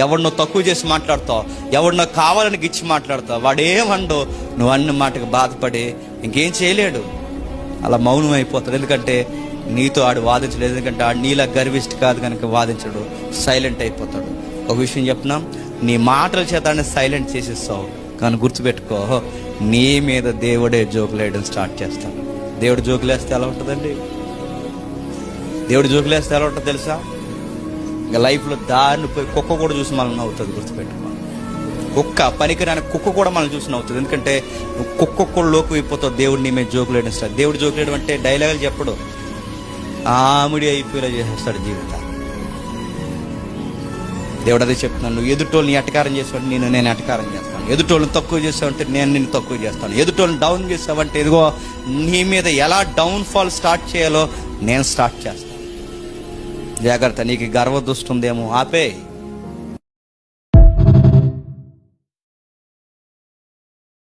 ఎవరినో తక్కువ చేసి మాట్లాడతావు, ఎవరినో కావాలని గిచ్చి మాట్లాడతావు, వాడు ఏమండో నువ్వు అన్న మాటకు బాధపడి ఇంకేం చేయలేడు, అలా మౌనం అయిపోతాడు. ఎందుకంటే నీతో ఆడు వాదించలేదు, ఎందుకంటే ఆడు నీలా గర్విష్టి కాదు కనుక వాదించడు, సైలెంట్ అయిపోతాడు. ఒక విషయం చెప్తున్నా, నీ మాటల చేత సైలెంట్ చేసేస్తావు, కానీ గుర్తుపెట్టుకో, నీ మీద దేవుడే జోకులేయడం స్టార్ట్ చేస్తాడు. దేవుడు జోకులేస్తే ఎలా ఉంటుందండి? దేవుడు జోకులేస్తే ఎలా ఉంటుంది తెలుసా? ఇంకా లైఫ్లో దారిని పోయి కుక్క కూడా చూసి మనల్ని నవ్వుతుంది. గుర్తుపెట్టుకో, కుక్క పనికిరాని కుక్క కూడా మనల్ని చూసి నవ్వుతుంది. ఎందుకంటే నువ్వు కుక్క కూడా లోకి అయిపోతావు. దేవుడు నీ మీద జోకులేయడం స్టార్ట్. దేవుడు జోకులేయడం అంటే డైలాగులు చెప్పడు, ఆమిడి అయిపోయేలా చేసేస్తాడు జీవితాన్ని. దేవుడు అదే చెప్తున్నాను, నువ్వు ఎదుటోళ్ళని ఎటకారం చేసావంటే నేను ఎటకారం చేస్తాను, ఎదుటోళ్ళని తక్కువ చేసావంటే నేను నిన్ను తక్కువ చేస్తాను, ఎదుటోళ్ళని డౌన్ చేసావంటే ఇదిగో నీ మీద ఎలా డౌన్ ఫాల్ స్టార్ట్ చేయాలో నేను స్టార్ట్ చేస్తాను. జాగ్రత్త, నీకు గర్వదృష్టి ఉందేమో ఆపే.